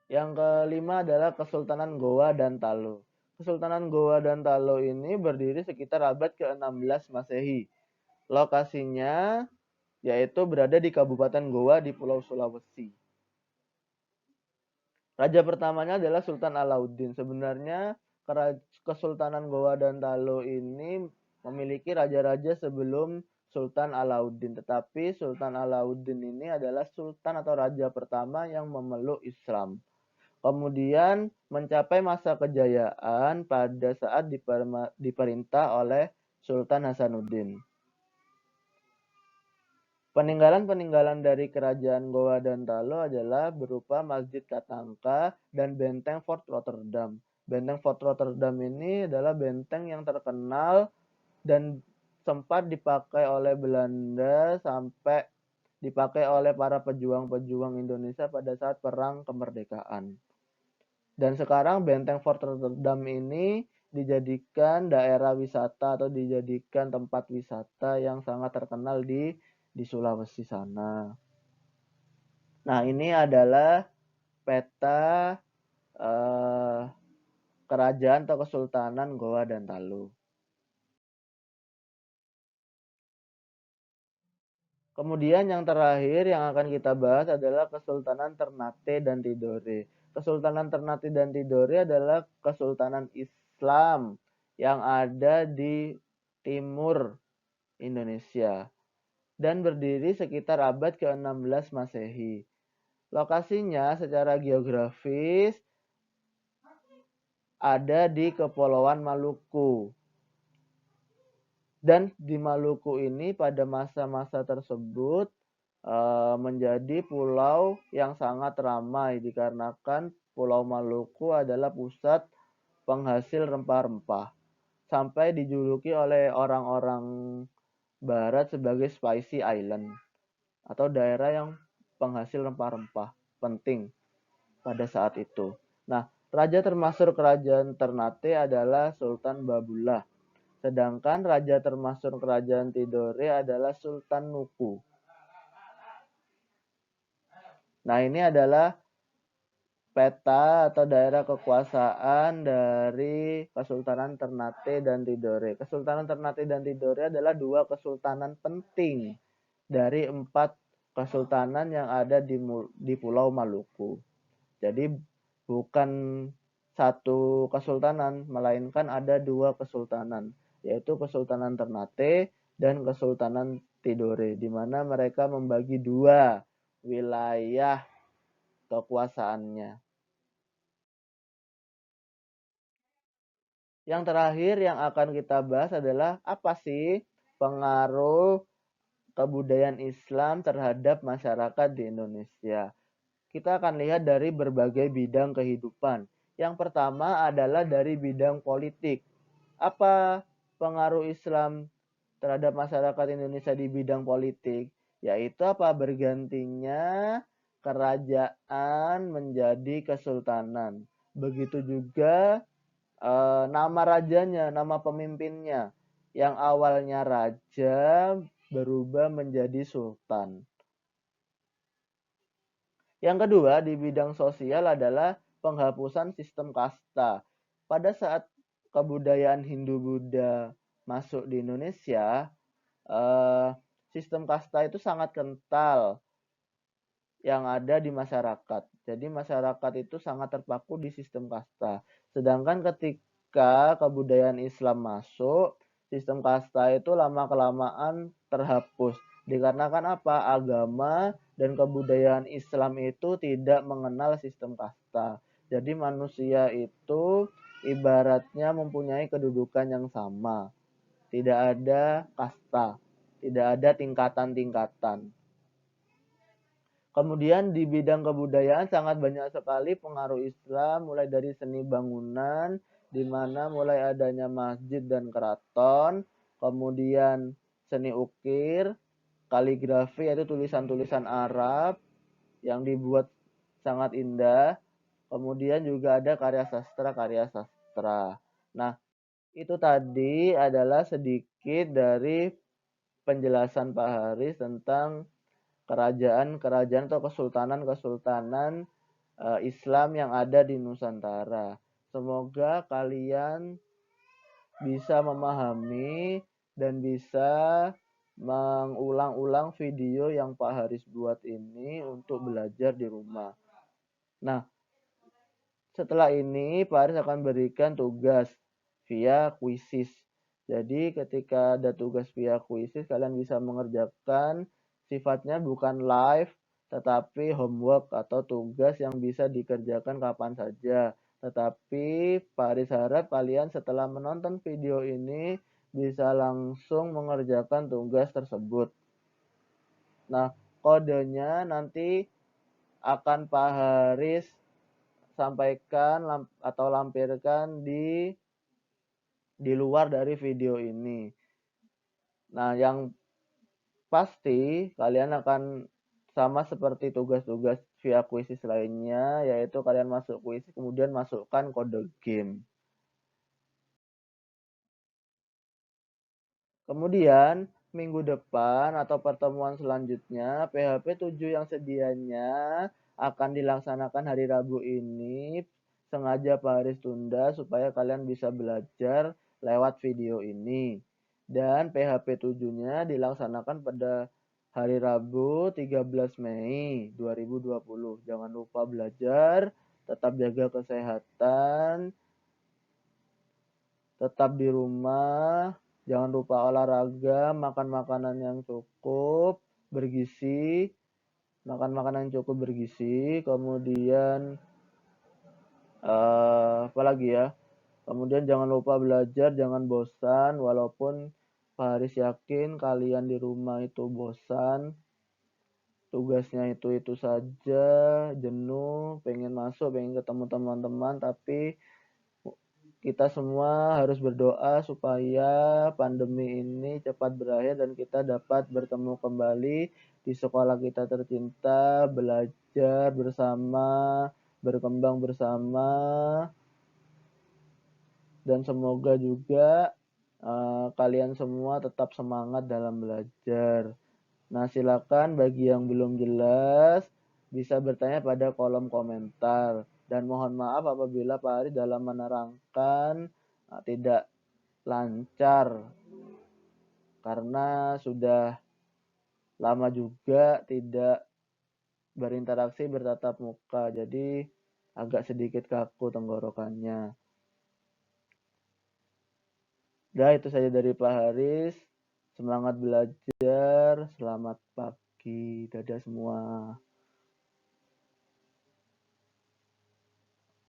Yang kelima adalah Kesultanan Gowa dan Talo. Kesultanan Gowa dan Talo ini berdiri sekitar abad ke-16 Masehi. Lokasinya yaitu berada di Kabupaten Gowa di Pulau Sulawesi. Raja pertamanya adalah Sultan Alauddin. Sebenarnya Kesultanan Gowa dan Talo ini memiliki raja-raja sebelum Sultan Alauddin. Tetapi Sultan Alauddin ini adalah sultan atau raja pertama yang memeluk Islam. Kemudian mencapai masa kejayaan pada saat diperintah oleh Sultan Hasanuddin. Peninggalan-peninggalan dari kerajaan Gowa dan Talo adalah berupa Masjid Katangka dan Benteng Fort Rotterdam. Benteng Fort Rotterdam ini adalah benteng yang terkenal dan sempat dipakai oleh Belanda sampai dipakai oleh para pejuang-pejuang Indonesia pada saat Perang Kemerdekaan. Dan sekarang Benteng Fort Rotterdam ini dijadikan daerah wisata atau dijadikan tempat wisata yang sangat terkenal di Sulawesi sana. Nah, ini adalah peta kerajaan atau Kesultanan Gowa dan Talo. Kemudian yang terakhir yang akan kita bahas adalah Kesultanan Ternate dan Tidore. Kesultanan Ternate dan Tidore adalah kesultanan Islam yang ada di timur Indonesia dan berdiri sekitar abad ke-16 Masehi. Lokasinya secara geografis ada di Kepulauan Maluku. Dan di Maluku ini pada masa-masa tersebut menjadi pulau yang sangat ramai dikarenakan Pulau Maluku adalah pusat penghasil rempah-rempah. Sampai dijuluki oleh orang-orang barat sebagai Spicy Island atau daerah yang penghasil rempah-rempah penting pada saat itu. Nah, raja termasuk kerajaan Ternate adalah Sultan Babullah. Sedangkan raja termasuk kerajaan Tidore adalah Sultan Nuku. Nah, ini adalah peta atau daerah kekuasaan dari Kesultanan Ternate dan Tidore. Kesultanan Ternate dan Tidore adalah dua kesultanan penting dari 4 kesultanan yang ada di Pulau Maluku. Jadi bukan satu kesultanan, melainkan ada 2 kesultanan, yaitu Kesultanan Ternate dan Kesultanan Tidore, di mana mereka membagi 2 wilayah kekuasaannya. Yang terakhir yang akan kita bahas adalah apa sih pengaruh kebudayaan Islam terhadap masyarakat di Indonesia. Kita akan lihat dari berbagai bidang kehidupan. Yang pertama adalah dari bidang politik. Apa pengaruh Islam terhadap masyarakat Indonesia di bidang politik? Yaitu apa? Bergantinya kerajaan menjadi kesultanan. Begitu juga nama rajanya, nama pemimpinnya. Yang awalnya raja berubah menjadi sultan. Yang kedua di bidang sosial adalah penghapusan sistem kasta. Pada saat kebudayaan Hindu-Buddha masuk di Indonesia, sistem kasta itu sangat kental yang ada di masyarakat. Jadi masyarakat itu sangat terpaku di sistem kasta. Sedangkan ketika kebudayaan Islam masuk, sistem kasta itu lama-kelamaan terhapus. Dikarenakan apa? Agama dan kebudayaan Islam itu tidak mengenal sistem kasta. Jadi manusia itu ibaratnya mempunyai kedudukan yang sama. Tidak ada kasta, tidak ada tingkatan-tingkatan. Kemudian di bidang kebudayaan sangat banyak sekali pengaruh Islam, mulai dari seni bangunan, di mana mulai adanya masjid dan keraton, kemudian seni ukir, kaligrafi yaitu tulisan-tulisan Arab yang dibuat sangat indah, kemudian juga ada karya sastra. Nah, itu tadi adalah sedikit dari penjelasan Pak Haris tentang kerajaan-kerajaan atau kesultanan-kesultanan Islam yang ada di Nusantara. Semoga kalian bisa memahami dan bisa mengulang-ulang video yang Pak Haris buat ini untuk belajar di rumah. Nah, setelah ini Pak Haris akan berikan tugas via kuisis. Jadi ketika ada tugas via kuisis, kalian bisa mengerjakan, sifatnya bukan live, tetapi homework atau tugas yang bisa dikerjakan kapan saja. Tetapi Pak Haris harap kalian setelah menonton video ini bisa langsung mengerjakan tugas tersebut. Nah, kodenya nanti akan Pak Haris sampaikan atau lampirkan di luar dari video ini. Nah, yang pasti kalian akan sama seperti tugas-tugas via kuisis lainnya, yaitu kalian masuk kuisis kemudian masukkan kode game. Kemudian minggu depan atau pertemuan selanjutnya PHP 7 yang sedianya akan dilaksanakan hari Rabu ini sengaja Pak Haris tunda supaya kalian bisa belajar lewat video ini. Dan PHP 7-nya dilaksanakan pada hari Rabu 13 Mei 2020. Jangan lupa belajar, tetap jaga kesehatan, tetap di rumah, jangan lupa olahraga, makan makanan yang cukup bergizi, kemudian apa lagi ya? Kemudian jangan lupa belajar, jangan bosan, walaupun Pak Haris yakin kalian di rumah itu bosan, tugasnya itu saja, jenuh, pengen masuk, pengen ketemu teman-teman, tapi kita semua harus berdoa supaya pandemi ini cepat berakhir dan kita dapat bertemu kembali di sekolah kita tercinta, belajar bersama, berkembang bersama, dan semoga juga kalian semua tetap semangat dalam belajar. Nah, silakan bagi yang belum jelas bisa bertanya pada kolom komentar. Dan mohon maaf apabila Pak Ari dalam menerangkan tidak lancar karena sudah lama juga tidak berinteraksi bertatap muka. Jadi agak sedikit kaku tenggorokannya. Udah itu saja dari Pak Haris. Semangat belajar, selamat pagi, dadah semua.